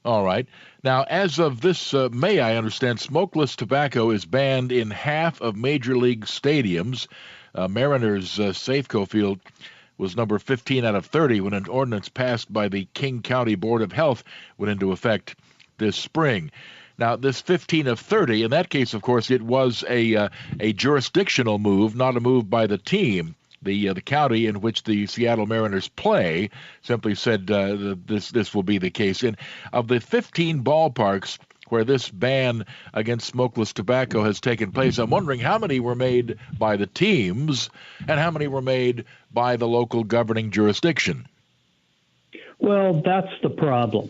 All right. Now, as of this May, I understand smokeless tobacco is banned in half of major league stadiums. Mariners' Safeco Field was number 15 out of 30 when an ordinance passed by the King County Board of Health went into effect this spring. Now, this 15 of 30, in that case, of course, it was a jurisdictional move, not a move by the team. The county in which the Seattle Mariners play simply said this will be the case. And of the 15 ballparks where this ban against smokeless tobacco has taken place, I'm wondering how many were made by the teams and how many were made by the local governing jurisdiction. Well, that's the problem.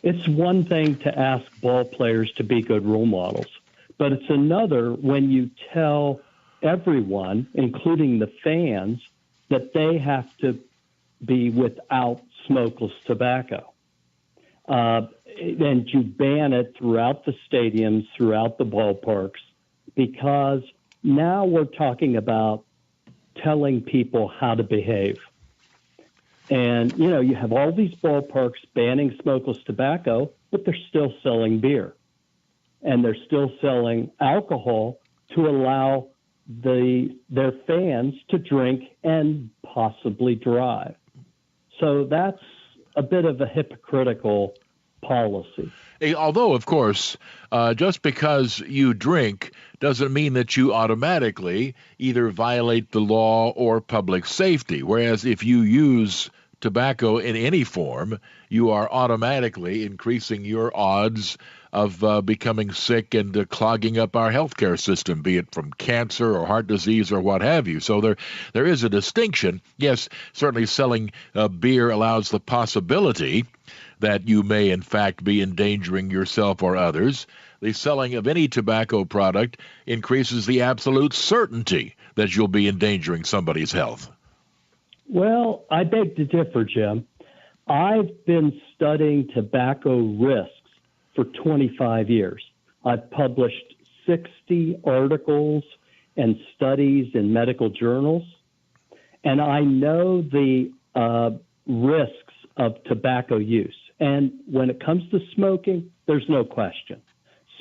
It's one thing to ask ball players to be good role models, but it's another when you tell everyone, including the fans, that they have to be without smokeless tobacco. And you ban it throughout the stadiums, throughout the ballparks, because now we're talking about telling people how to behave. And, you know, you have all these ballparks banning smokeless tobacco, but they're still selling beer. And they're still selling alcohol to allow their fans to drink and possibly drive. So that's a bit of a hypocritical policy. Although, of course, just because you drink doesn't mean that you automatically either violate the law or public safety. Whereas if you use tobacco in any form, you are automatically increasing your odds of becoming sick and clogging up our healthcare system, be it from cancer or heart disease or what have you. So there is a distinction. Yes, certainly selling beer allows the possibility that you may, in fact, be endangering yourself or others. The selling of any tobacco product increases the absolute certainty that you'll be endangering somebody's health. Well, I beg to differ, Jim. I've been studying tobacco risks for 25 years. I've published 60 articles and studies in medical journals, and I know the risks of tobacco use. And when it comes to smoking, there's no question.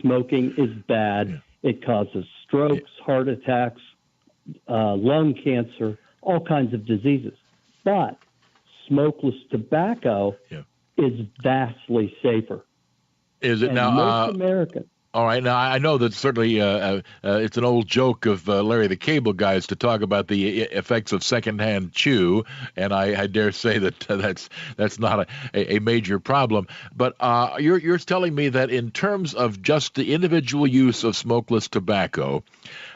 Smoking is bad. Yeah. It causes strokes, heart attacks, lung cancer, all kinds of diseases. But smokeless tobacco is vastly safer. Is it and now? Most Americans. All right. Now, I know that certainly it's an old joke of Larry the Cable Guys to talk about the effects of secondhand chew, and I dare say that that's not a major problem. But you're telling me that in terms of just the individual use of smokeless tobacco,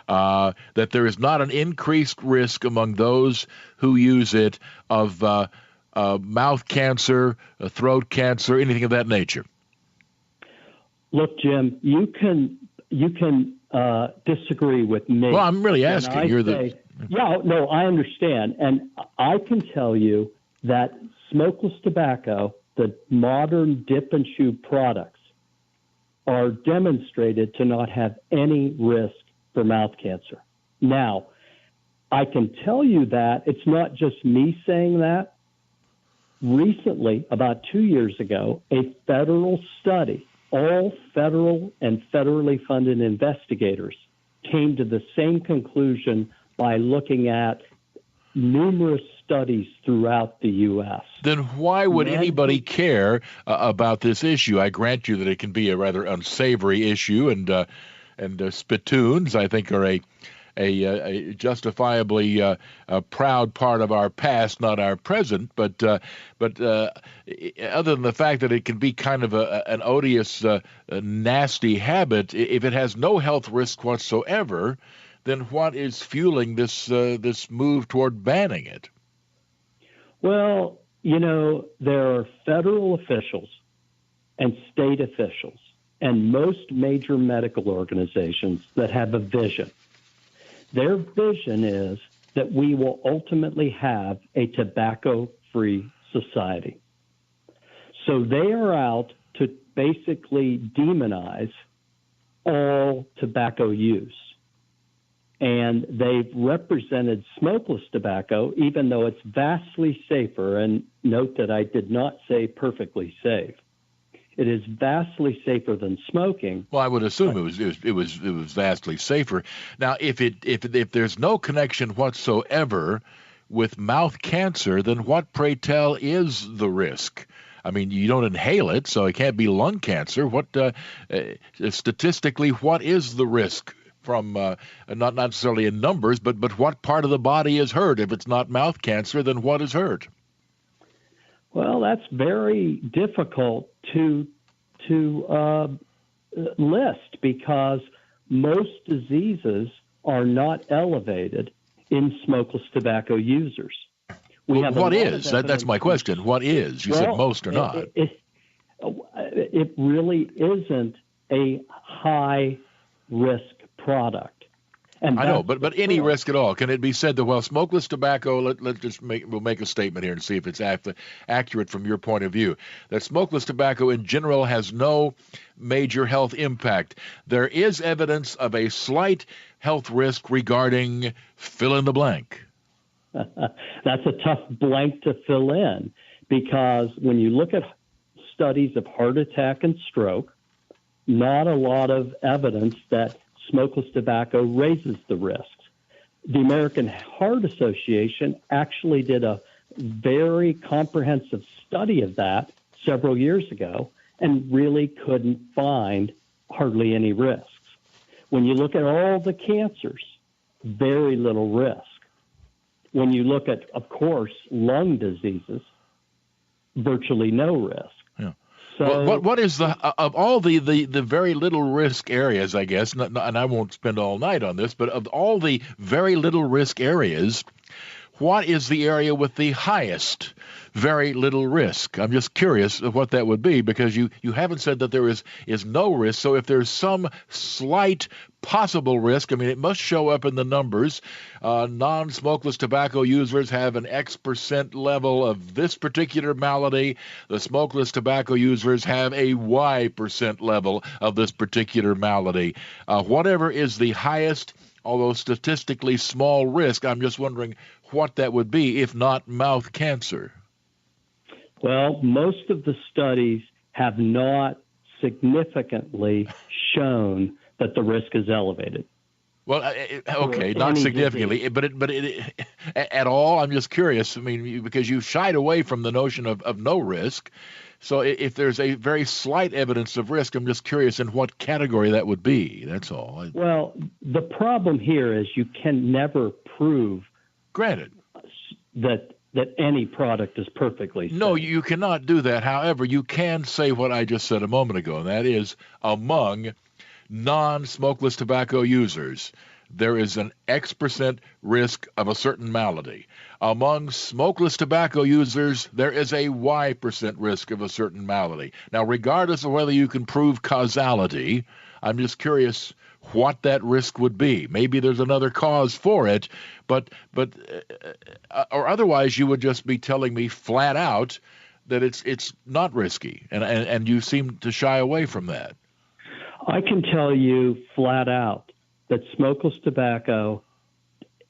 that there is not an increased risk among those who use it of mouth cancer, throat cancer, anything of that nature. Look, Jim, you can disagree with me. Well, I'm really asking. Yeah, no, I understand. And I can tell you that smokeless tobacco, the modern dip and chew products, are demonstrated to not have any risk for mouth cancer. Now, I can tell you that it's not just me saying that. Recently, about 2 years ago, a federal study, all federal and federally funded investigators came to the same conclusion by looking at numerous studies throughout the U.S. Then why would anybody care about this issue? I grant you that it can be a rather unsavory issue, and spittoons, I think, are a justifiably proud part of our past, not our present. But other than the fact that it can be kind of an odious, nasty habit, if it has no health risk whatsoever, then what is fueling this move toward banning it? Well, you know, there are federal officials and state officials and most major medical organizations that have a vision. Their vision is that we will ultimately have a tobacco-free society. So they are out to basically demonize all tobacco use. And they've represented smokeless tobacco, even though it's vastly safer. And note that I did not say perfectly safe. It is vastly safer than smoking. Well, I would assume it was vastly safer. Now, if there's no connection whatsoever with mouth cancer, then what, pray tell, is the risk? I mean, you don't inhale it, so it can't be lung cancer. What statistically, what is the risk from not necessarily in numbers, but what part of the body is hurt? If it's not mouth cancer, then what is hurt? Well, that's very difficult to list because most diseases are not elevated in smokeless tobacco users. What is? That's my question. What is? You said most or not. It really isn't a high-risk product. And I know, but any risk at all. Can it be said that, well, smokeless tobacco, we'll make a statement here and see if it's accurate from your point of view, that smokeless tobacco in general has no major health impact. There is evidence of a slight health risk regarding fill in the blank. That's a tough blank to fill in because when you look at studies of heart attack and stroke, not a lot of evidence that smokeless tobacco raises the risks. The American Heart Association actually did a very comprehensive study of that several years ago and really couldn't find hardly any risks. When you look at all the cancers, very little risk. When you look at, of course, lung diseases, virtually no risk. Yeah. So, what is of all the very little risk areas, I guess, and I won't spend all night on this, but of all the very little risk areas, what is the area with the highest very little risk? I'm just curious of what that would be because you haven't said that there is no risk. So if there's some slight possible risk, I mean, it must show up in the numbers. Non-smokeless tobacco users have an X% level of this particular malady. The smokeless tobacco users have a Y% level of this particular malady. Whatever is the highest, although statistically small risk, I'm just wondering what that would be, if not mouth cancer. Well, most of the studies have not significantly shown that the risk is elevated. Well, okay, not significantly, but at all. I'm just curious. I mean, because you shied away from the notion of no risk. So if there's a very slight evidence of risk, I'm just curious in what category that would be. That's all. Well, the problem here is you can never prove, granted, that any product is perfectly safe. No, you cannot do that. However, you can say what I just said a moment ago, and that is among non-smokeless tobacco users, there is an X% risk of a certain malady. Among smokeless tobacco users, there is a Y% risk of a certain malady. Now, regardless of whether you can prove causality, I'm just curious what that risk would be. Maybe there's another cause for it, but or otherwise you would just be telling me flat out that it's not risky, and you seem to shy away from that. I can tell you flat out that smokeless tobacco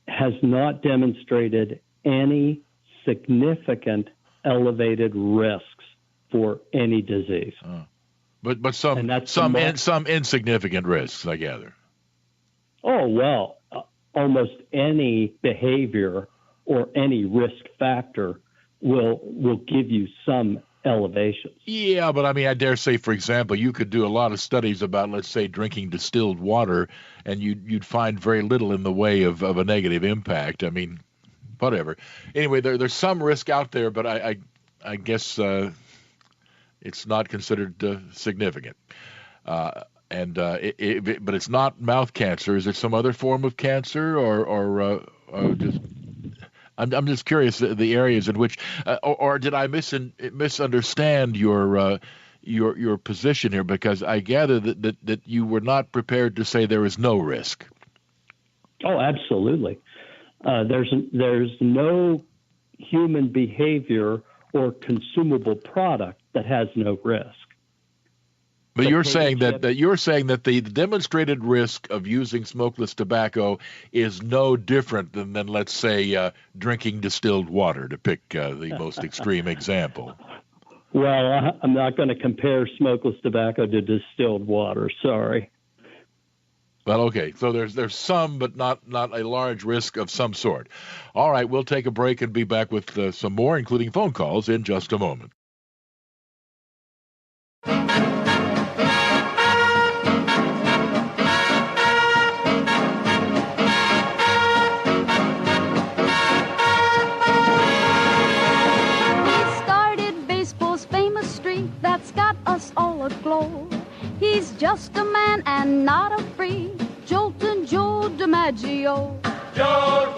has not demonstrated any significant elevated risks for any disease. But some insignificant risks, I gather. Oh, well, almost any behavior or any risk factor will give you some elevations. Yeah, but I mean, I dare say, for example, you could do a lot of studies about, let's say, drinking distilled water, and you'd find very little in the way of a negative impact. I mean, whatever. Anyway, there's some risk out there, but I guess it's not considered significant. But it's not mouth cancer. Is it some other form of cancer, or just? I'm just curious the areas in which, or did I misunderstand your position here? Because I gather that you were not prepared to say there is no risk. Oh, absolutely. There's no human behavior or consumable product that has no risk. But you're saying that the demonstrated risk of using smokeless tobacco is no different than let's say, drinking distilled water, to pick the most extreme example. Well, I'm not going to compare smokeless tobacco to distilled water. Sorry. Well, okay. So there's some, but not a large risk of some sort. All right, we'll take a break and be back with some more, including phone calls, in just a moment. That's got us all aglow. He's just a man and not a free Joltin' Joe DiMaggio. Joe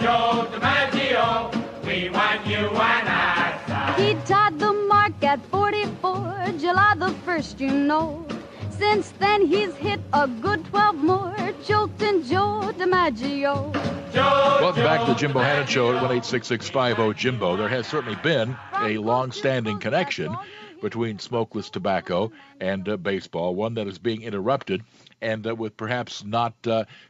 DiMaggio, we want you and us. He tied the mark at 44, July the 1st, you know. Since then he's hit a good 12 more, Joltin' Joe DiMaggio. Welcome back to the Jim Bohannon Show at 1-866-50-JIMBO. There has certainly been a long-standing connection between smokeless tobacco and baseball, one that is being interrupted, and with perhaps not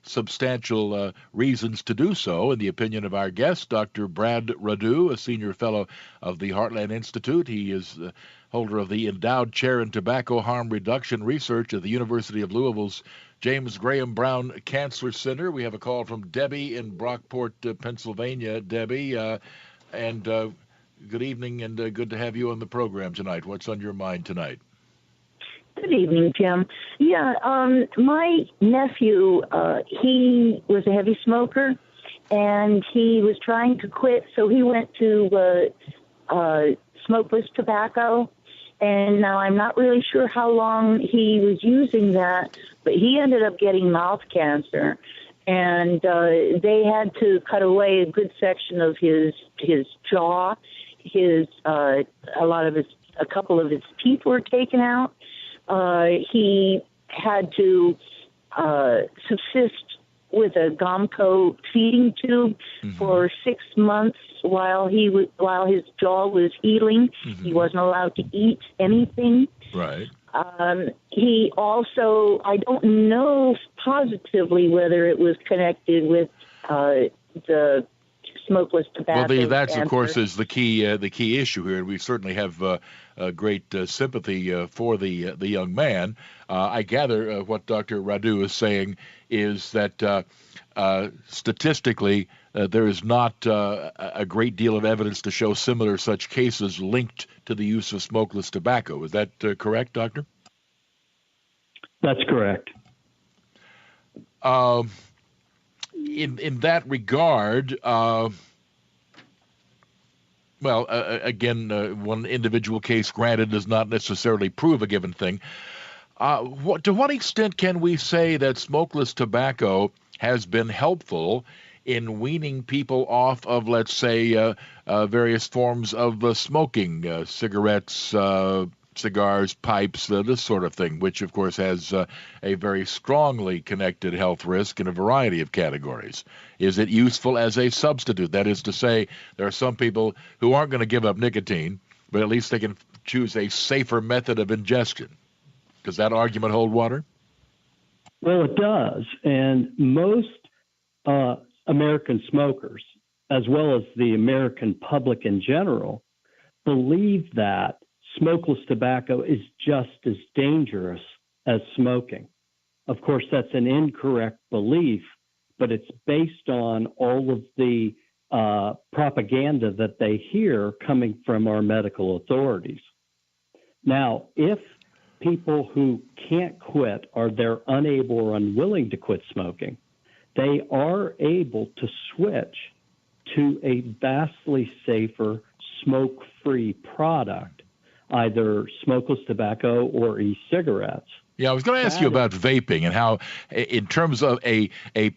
substantial reasons to do so, in the opinion of our guest, Dr. Brad Radu, a senior fellow of the Heartland Institute. He is holder of the endowed chair in tobacco harm reduction research at the University of Louisville's James Graham Brown Cancer Center. We have a call from Debbie in Brockport, Pennsylvania. Debbie, and good evening, and good to have you on the program tonight. What's on your mind tonight? Good evening, Jim. Yeah, my nephew, he was a heavy smoker, and he was trying to quit, so he went to smokeless tobacco, and now I'm not really sure how long he was using that, but he ended up getting mouth cancer, and they had to cut away a good section of his jaw. A couple of his teeth were taken out. He had to subsist with a Gomco feeding tube for 6 months while his jaw was healing. He wasn't allowed to eat anything. Right. He also, I don't know positively whether it was connected with the smokeless tobacco. Well, that's of course is the key issue here, and we certainly have great sympathy for the young man. I gather what Dr. Radu is saying is that statistically there is not a great deal of evidence to show similar such cases linked to the use of smokeless tobacco. Is that correct, Doctor? That's correct. In that regard, again, one individual case, granted, does not necessarily prove a given thing. To what extent can we say that smokeless tobacco has been helpful in weaning people off of, let's say, various forms of smoking, cigarettes, cigars, pipes, this sort of thing, which, of course, has a very strongly connected health risk in a variety of categories? Is it useful as a substitute? That is to say, there are some people who aren't going to give up nicotine, but at least they can choose a safer method of ingestion. Does that argument hold water? Well, it does. And most American smokers, as well as the American public in general, believe that smokeless tobacco is just as dangerous as smoking. Of course, that's an incorrect belief, but it's based on all of the propaganda that they hear coming from our medical authorities. Now, if people who can't quit or they're unable or unwilling to quit smoking, they are able to switch to a vastly safer smoke-free product, either smokeless tobacco or e-cigarettes. Yeah, I was going to ask you about vaping and how, in terms of a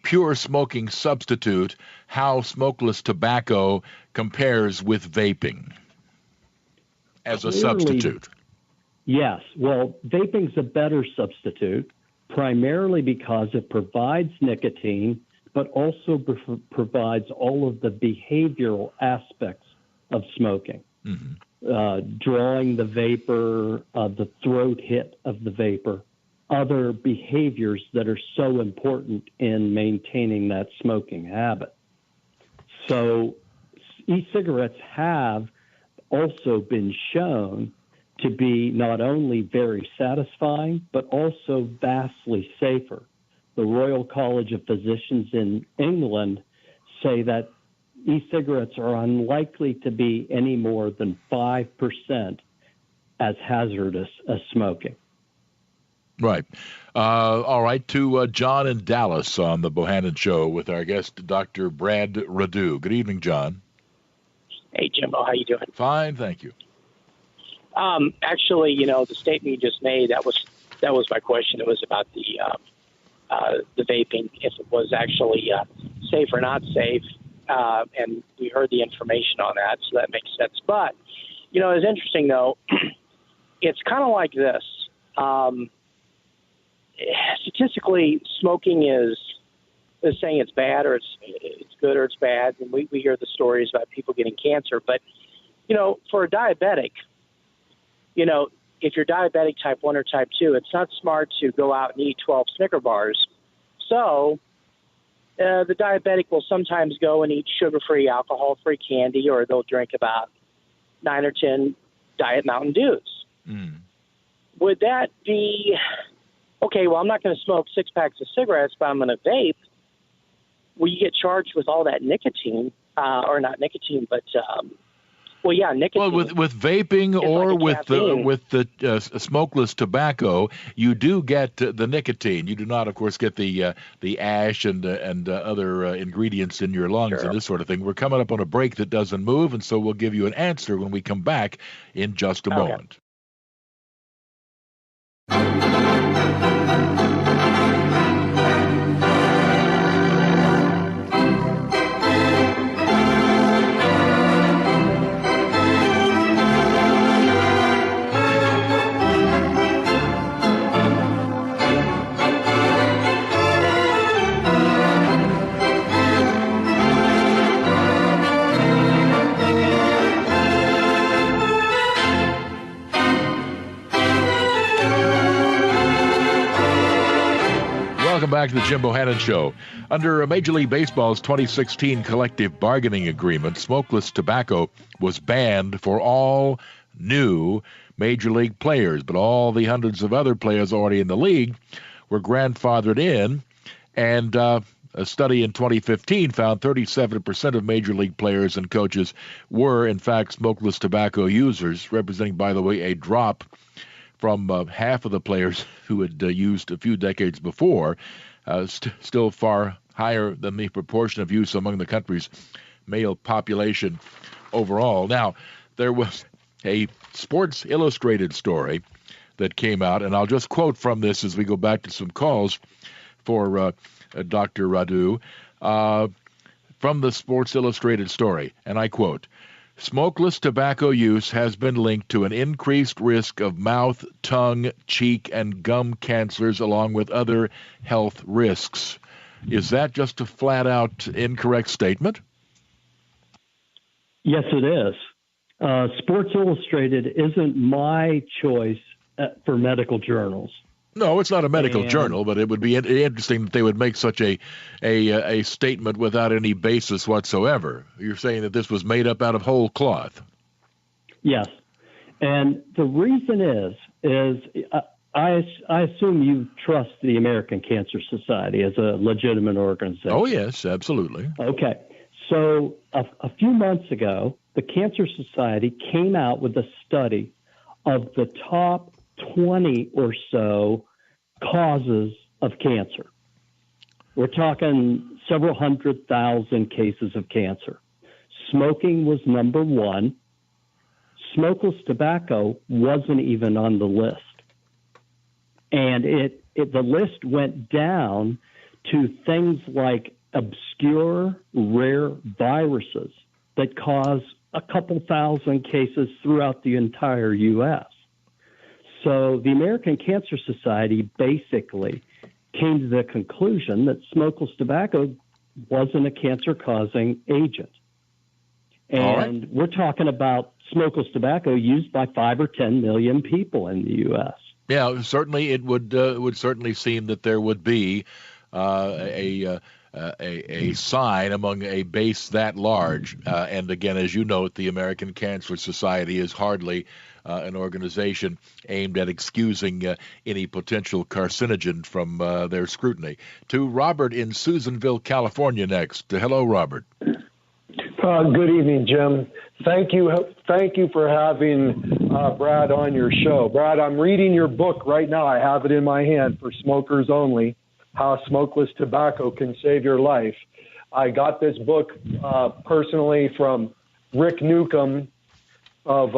pure smoking substitute, how smokeless tobacco compares with vaping as a substitute. Yes. Well, vaping's a better substitute, primarily because it provides nicotine, but also provides all of the behavioral aspects of smoking. Drawing the vapor, the throat hit of the vapor, other behaviors that are so important in maintaining that smoking habit. So e-cigarettes have also been shown to be not only very satisfying, but also vastly safer. The Royal College of Physicians in England say that e-cigarettes are unlikely to be any more than 5% as hazardous as smoking. Right. All right, to John in Dallas on the Bohannon Show with our guest, Dr. Brad Radu. Good evening, John. Hey, Jimbo, how you doing? Fine, thank you. Actually, the statement you just made, that was my question. It was about the vaping, if it was actually safe or not safe, and we heard the information on that, so that makes sense. But, it's interesting, though. It's kind of like this. Statistically, smoking is saying it's bad or it's good or it's bad, and we hear the stories about people getting cancer. But, for a diabetic, if you're diabetic type 1 or type 2, it's not smart to go out and eat 12 Snicker bars. So the diabetic will sometimes go and eat sugar-free, alcohol-free candy, or they'll drink about 9 or 10 Diet Mountain Dews. Mm. Would that be, okay, well, I'm not going to smoke 6 packs of cigarettes, but I'm going to vape. Will you get charged with all that nicotine, or not nicotine, but nicotine. Well, with vaping or like with the smokeless tobacco, you do get the nicotine. You do not, of course, get the ash and other ingredients in your lungs and this sort of thing. We're coming up on a break that doesn't move, and so we'll give you an answer when we come back in just a moment. Welcome back to the Jim Bohannon Show. Under Major League Baseball's 2016 collective bargaining agreement, smokeless tobacco was banned for all new Major League players, but all the hundreds of other players already in the league were grandfathered in, and a study in 2015 found 37% of Major League players and coaches were, in fact, smokeless tobacco users, representing, by the way, a drop from half of the players who had used a few decades before, still far higher than the proportion of use among the country's male population overall. Now, there was a Sports Illustrated story that came out, and I'll just quote from this as we go back to some calls for Dr. Radu, from the Sports Illustrated story, and I quote, "Smokeless tobacco use has been linked to an increased risk of mouth, tongue, cheek, and gum cancers, along with other health risks." Is that just a flat-out incorrect statement? Yes, it is. Sports Illustrated isn't my choice for medical journals. No, it's not a medical journal, but it would be interesting that they would make such a statement without any basis whatsoever. You're saying that this was made up out of whole cloth. Yes. And the reason is I assume you trust the American Cancer Society as a legitimate organization. Oh, yes, absolutely. Okay. So a few months ago, the Cancer Society came out with a study of the top 20 or so causes of cancer. We're talking several 100,000 cases of cancer. Smoking was number one. Smokeless tobacco wasn't even on the list. And the list went down to things like obscure, rare viruses that cause a couple thousand cases throughout the entire U.S. So the American Cancer Society basically came to the conclusion that smokeless tobacco wasn't a cancer-causing agent. And we're talking about smokeless tobacco used by 5 or 10 million people in the U.S. Yeah, certainly it would certainly seem that there would be a sign among a base that large. And again, as you note, the American Cancer Society is hardly an organization aimed at excusing any potential carcinogen from their scrutiny. To Robert in Susanville, California next. Hello, Robert. Good evening, Jim. Thank you for having Brad on your show. Brad, I'm reading your book right now. I have it in my hand, For Smokers Only, How Smokeless Tobacco Can Save Your Life. I got this book personally from Rick Newcomb, of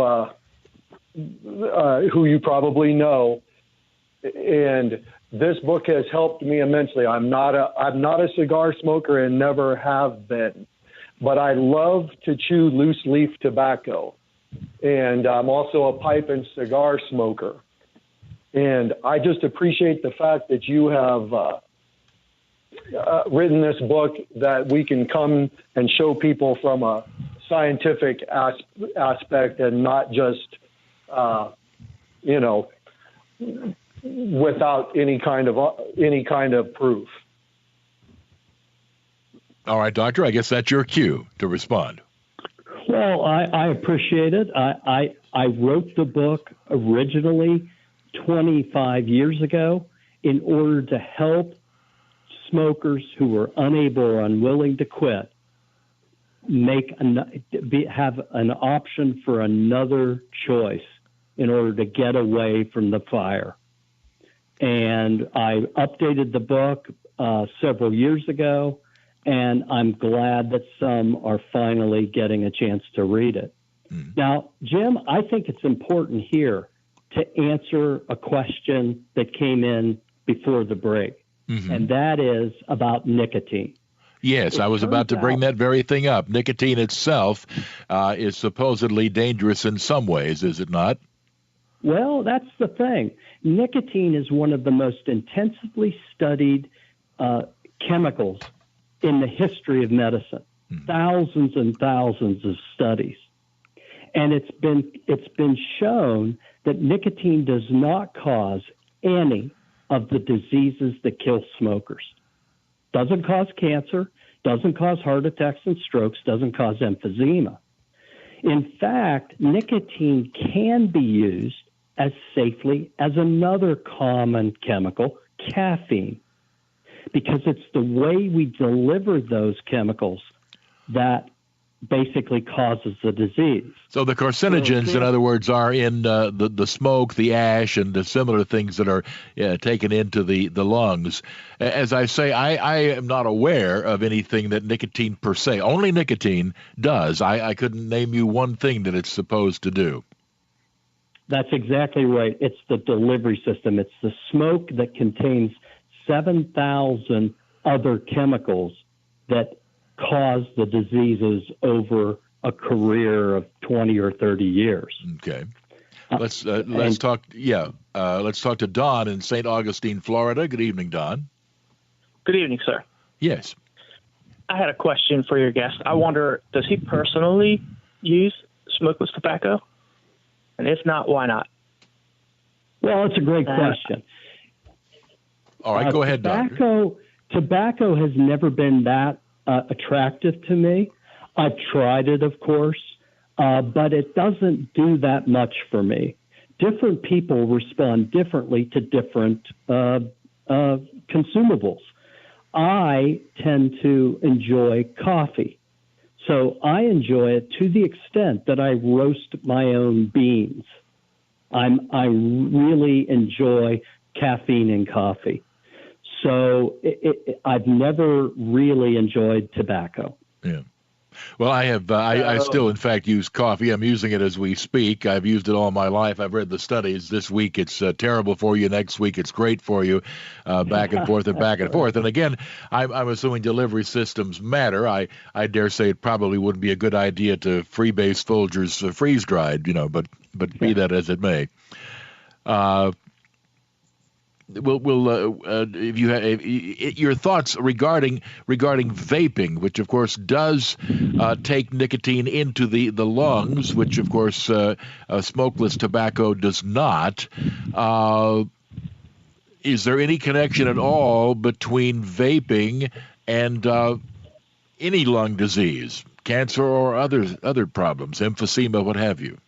who you probably know, and this book has helped me immensely. I'm not a cigar smoker and never have been, but I love to chew loose leaf tobacco, and I'm also a pipe and cigar smoker. And I just appreciate the fact that you have written this book, that we can come and show people from a scientific aspect and not just, without any kind of proof. All right, Doctor, I guess that's your cue to respond. Well, I appreciate it. I wrote the book originally 25 years ago in order to help smokers who were unable or unwilling to quit have an option for another choice in order to get away from the fire. And I updated the book several years ago, and I'm glad that some are finally getting a chance to read it. Now, Jim, I think it's important here to answer a question that came in before the break, and that is about nicotine. Yes, I was about to bring that very thing up. Nicotine itself is supposedly dangerous in some ways, is it not? Well, that's the thing. Nicotine is one of the most intensively studied chemicals in the history of medicine. Thousands and thousands of studies. And it's been shown that nicotine does not cause any of the diseases that kill smokers. Doesn't cause cancer, doesn't cause heart attacks and strokes, doesn't cause emphysema. In fact, nicotine can be used as safely as another common chemical, caffeine, because it's the way we deliver those chemicals that basically causes the disease. So the carcinogens, in other words, are in the smoke, the ash, and the similar things that are taken into the lungs. As I say, I am not aware of anything that nicotine per se, only nicotine, does. I couldn't name you one thing that it's supposed to do. That's exactly right. It's the delivery system. It's the smoke that contains 7,000 other chemicals that cause the diseases over a career of 20 or 30 years. Okay. Let's talk. Let's talk to Don in St. Augustine, Florida. Good evening, Don. Good evening, sir. Yes. I had a question for your guest. I wonder, does he personally use smokeless tobacco? And if not, why not? Well, it's a great question. All right, go ahead, Doctor. Tobacco has never been that attractive to me. I've tried it, of course, but it doesn't do that much for me. Different people respond differently to different consumables. I tend to enjoy coffee, so I enjoy it to the extent that I roast my own beans. I really enjoy caffeine in coffee. So I've never really enjoyed tobacco. Yeah. Well, I have. I still, in fact, use coffee. I'm using it as we speak. I've used it all my life. I've read the studies. This week it's terrible for you. Next week it's great for you. Back and forth and back and forth. And again, I'm assuming delivery systems matter. I dare say it probably wouldn't be a good idea to freebase Folgers freeze dried. But be that as it may. If you have your thoughts regarding vaping, which of course does take nicotine into the lungs, which of course smokeless tobacco does not. Is there any connection at all between vaping and any lung disease, cancer or other problems, emphysema, what have you?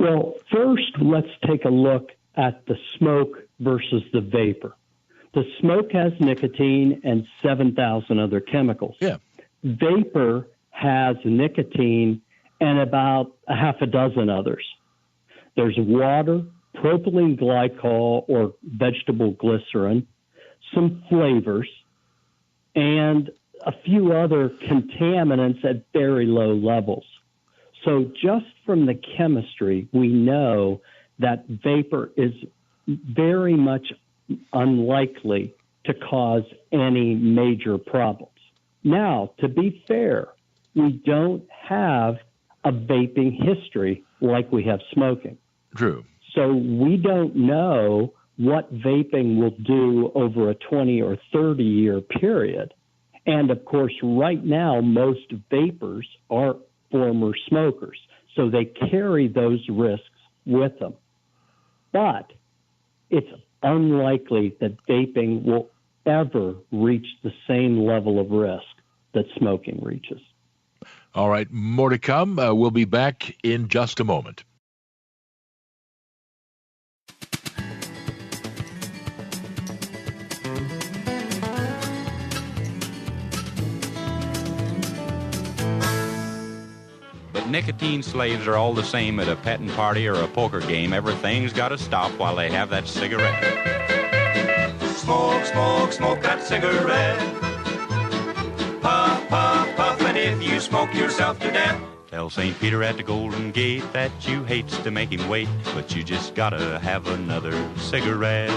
Well, first, let's take a look at the smoke versus the vapor. The smoke has nicotine and 7,000 other chemicals. Yeah. Vapor has nicotine and about a half a dozen others. There's water, propylene glycol or vegetable glycerin, some flavors, and a few other contaminants at very low levels. So just from the chemistry, we know that vapor is very much unlikely to cause any major problems. Now, to be fair, we don't have a vaping history like we have smoking. True. So we don't know what vaping will do over a 20 or 30 year period. And of course, right now, most vapors are former smokers, so they carry those risks with them. But it's unlikely that vaping will ever reach the same level of risk that smoking reaches. All right, more to come. We'll be back in just a moment. But nicotine slaves are all the same at a petting party or a poker game. Everything's got to stop while they have that cigarette. Smoke, smoke, smoke that cigarette. Puff, puff, puff, and if you smoke yourself to death. Tell St. Peter at the Golden Gate that you hates to make him wait, but you just gotta have another cigarette.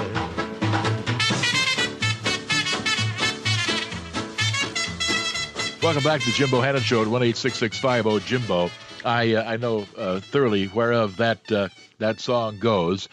Welcome back to the Jim Bohannon Show at 1-866-50-JIMBO. I know thoroughly whereof that song goes.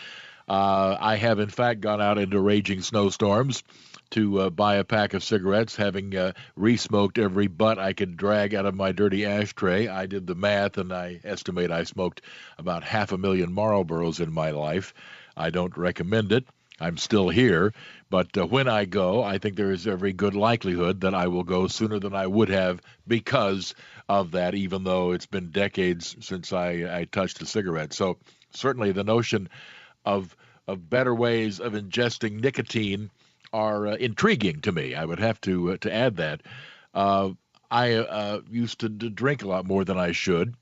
I have, in fact, gone out into raging snowstorms to buy a pack of cigarettes, having re-smoked every butt I could drag out of my dirty ashtray. I did the math, and I estimate I smoked about 500,000 Marlboros in my life. I don't recommend it. I'm still here, but when I go, I think there is every good likelihood that I will go sooner than I would have because of that, even though it's been decades since I touched a cigarette. So certainly the notion of better ways of ingesting nicotine are intriguing to me. I would have to add that. I used to drink a lot more than I should,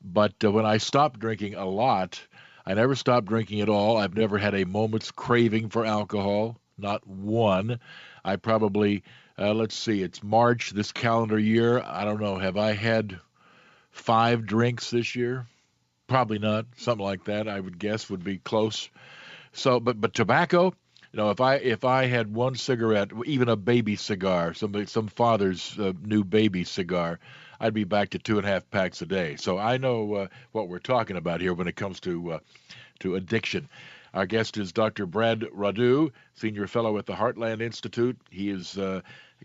but when I stopped drinking a lot, I never stopped drinking at all. I've never had a moment's craving for alcohol, not one. I probably, let's see, it's March this calendar year. I don't know, have I had 5 drinks this year? Probably not. Something like that, I would guess, would be close. So, but tobacco, you know, if I had one cigarette, even a baby cigar, some father's new baby cigar, I'd be back to 2.5 packs a day. So I know what we're talking about here when it comes to addiction. Our guest is Dr. Brad Radu, Senior Fellow at the Heartland Institute. He has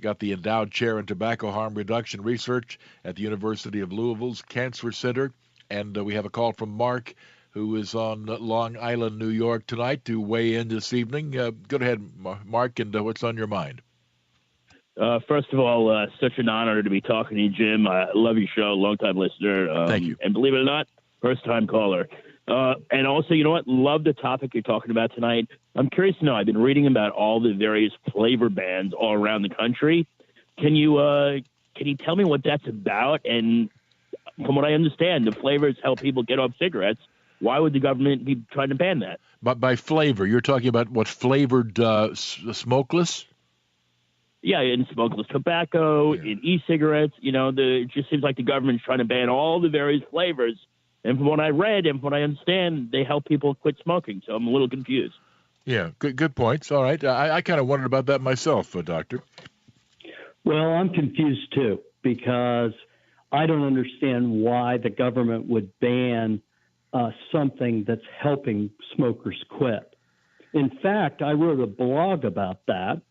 got the endowed chair in tobacco harm reduction research at the University of Louisville's Cancer Center. And we have a call from Mark, who is on Long Island, New York tonight to weigh in this evening. Go ahead, Mark, and what's on your mind? First of all, such an honor to be talking to you, Jim. I love your show, long-time listener. Thank you. And believe it or not, first-time caller. And also, you know what? Love the topic you're talking about tonight. I'm curious to know, I've been reading about all the various flavor bans all around the country. Can you tell me what that's about? And from what I understand, the flavors help people get off cigarettes. Why would the government be trying to ban that? But by flavor, you're talking about what flavored smokeless? Yeah, in smokeless tobacco, in e-cigarettes, you know, it just seems like the government's trying to ban all the various flavors. And from what I read and from what I understand, they help people quit smoking. So I'm a little confused. Yeah, good points. All right. I kind of wondered about that myself, Doctor. Well, I'm confused too, because I don't understand why the government would ban something that's helping smokers quit. In fact, I wrote a blog about that.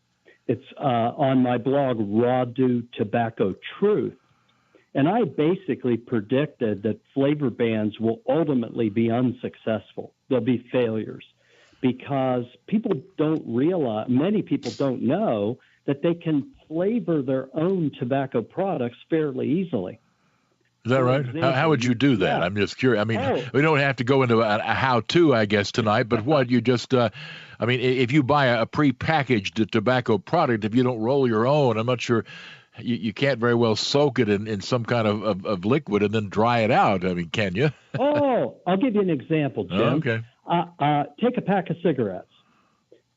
It's on my blog, Raw Do Tobacco Truth. And I basically predicted that flavor bans will ultimately be unsuccessful. They'll be failures because people don't realize, many people don't know that they can flavor their own tobacco products fairly easily. Is that right? How would you do that? Yeah. I'm just curious. I mean, Oh. we don't have to go into a how-to, I guess, tonight, but what you just, I mean, if you buy a prepackaged tobacco product, if you don't roll your own, I'm not sure, you can't very well soak it in some kind of liquid and then dry it out. I mean, can you? Oh, I'll give you an example, Jim. Okay. Take a pack of cigarettes,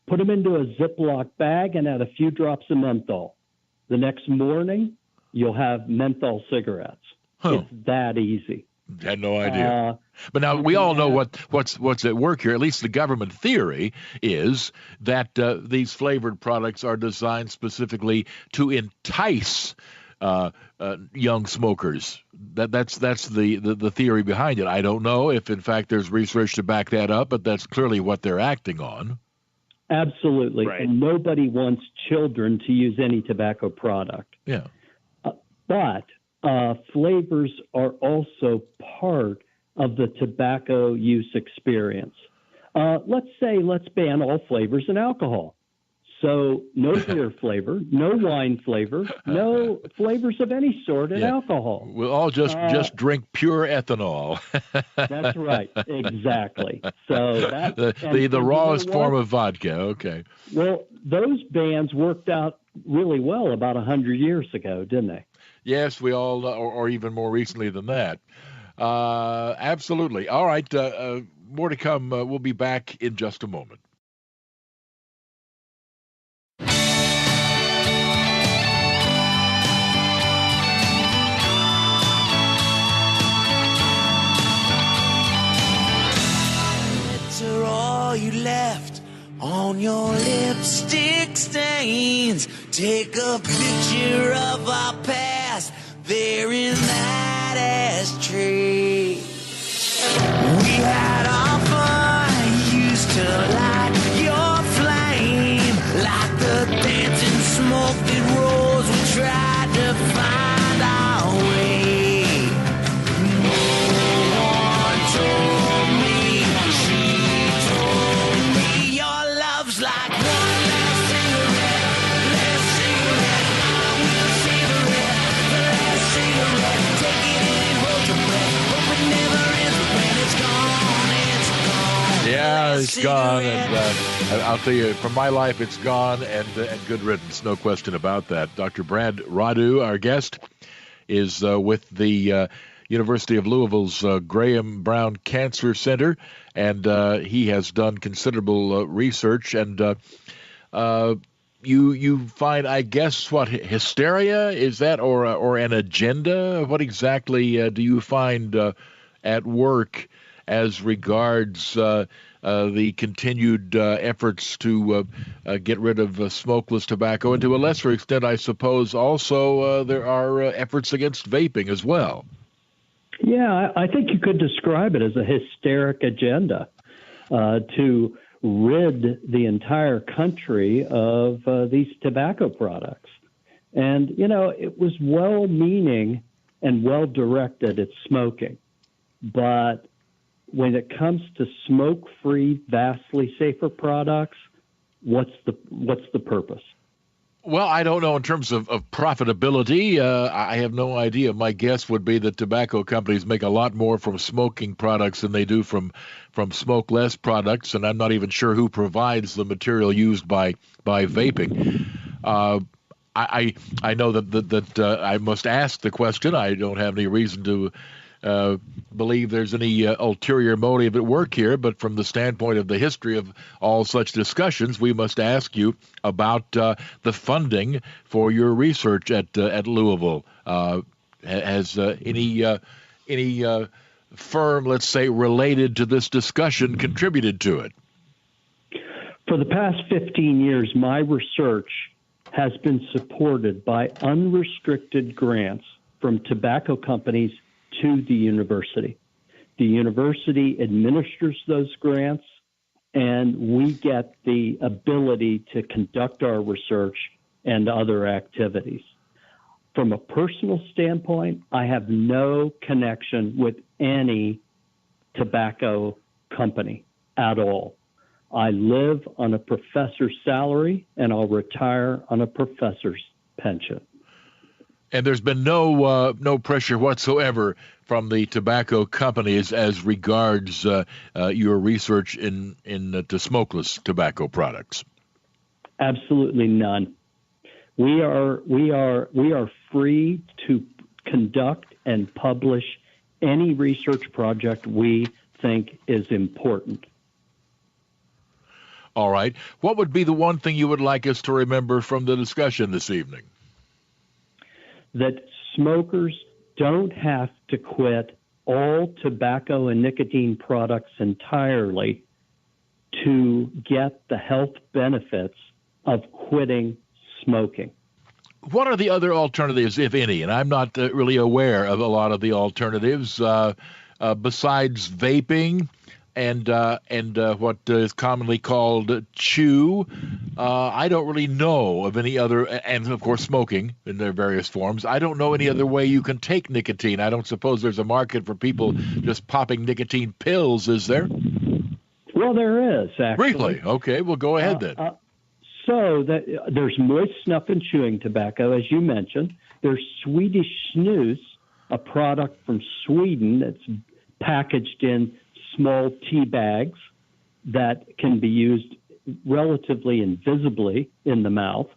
put them into a Ziploc bag, and add a few drops of menthol. The next morning, you'll have menthol cigarettes. Huh. It's that easy. Had no idea. But now we all know what's at work here. At least the government theory is that these flavored products are designed specifically to entice young smokers. That's the theory behind it. I don't know if in fact there's research to back that up, but that's clearly what they're acting on. Absolutely. Right. And nobody wants children to use any tobacco product. Yeah. But flavors are also part of the tobacco use experience. Let's ban all flavors and alcohol. So no beer flavor, no wine flavor, no flavors of any sort in alcohol. We'll all just drink pure ethanol. That's right, exactly. So that the rawest form of vodka. Okay. Well, those bans worked out really well about 100 years ago, didn't they? Yes, we all, or even more recently than that. Absolutely. All right. More to come. We'll be back in just a moment. Are all you left on your lipstick stains? Take a picture of our past there in that ashtray. We had our fun, used to light your flame like the dancing smoke that rose. We tried to find our way. No one told me, she told me your love's like one last cigarette, I will savor it, the last cigarette, take it in, hold your breath, hope it never ends, but when it's gone, it's gone. Yeah, it's gone, and I'll tell you, from my life, it's gone, and good riddance, no question about that. Dr. Brad Radu, our guest, is with the University of Louisville's Graham Brown Cancer Center, and he has done considerable research. And you find, I guess, what, hysteria is that, or an agenda? What exactly do you find at work as regards the continued efforts to get rid of smokeless tobacco, and to a lesser extent, I suppose, also there are efforts against vaping as well? Yeah, I think you could describe it as a hysteric agenda to rid the entire country of these tobacco products. And, you know, it was well-meaning and well-directed at smoking. But when it comes to smoke-free, vastly safer products, what's the purpose? Well, I don't know in terms of profitability. I have no idea. My guess would be that tobacco companies make a lot more from smoking products than they do from smokeless products, and I'm not even sure who provides the material used by vaping. I know that I must ask the question. I don't have any reason to believe there's any ulterior motive at work here, but from the standpoint of the history of all such discussions, we must ask you about the funding for your research at Louisville. Has any firm, let's say, related to this discussion contributed to it? For the past 15 years, my research has been supported by unrestricted grants from tobacco companies to the university. The university administers those grants, and we get the ability to conduct our research and other activities. From a personal standpoint, I have no connection with any tobacco company at all. I live on a professor's salary, and I'll retire on a professor's pension. And there's been no pressure whatsoever from the tobacco companies as regards your research into smokeless tobacco products. Absolutely none. We are free to conduct and publish any research project we think is important. All right. What would be the one thing you would like us to remember from the discussion this evening? That smokers don't have to quit all tobacco and nicotine products entirely to get the health benefits of quitting smoking. What are the other alternatives, if any? And I'm not really aware of a lot of the alternatives besides vaping and what is commonly called chew. I don't really know of any other, and of course smoking in their various forms. I don't know any other way you can take nicotine. I don't suppose there's a market for people just popping nicotine pills, is there? Well, there is, actually. Really? Okay, well, go ahead then. So there's moist snuff and chewing tobacco, as you mentioned. There's Swedish snus, a product from Sweden that's packaged in small tea bags that can be used relatively invisibly in the mouth.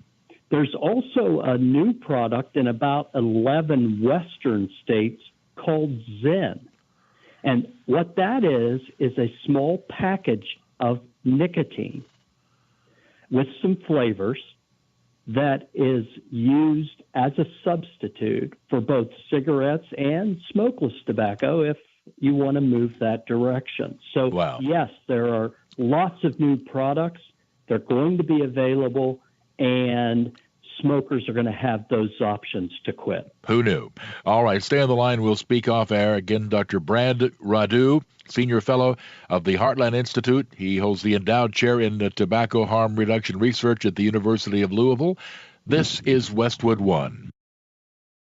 There's also a new product in about 11 Western states called Zen. And what that is a small package of nicotine with some flavors that is used as a substitute for both cigarettes and smokeless tobacco if you want to move that direction. So, wow. Yes, there are lots of new products. They're going to be available, and smokers are going to have those options to quit. Who knew? All right, stay on the line. We'll speak off air. Again, Dr. Brad Radu, Senior Fellow of the Heartland Institute. He holds the endowed chair in tobacco harm reduction research at the University of Louisville. This is Westwood One.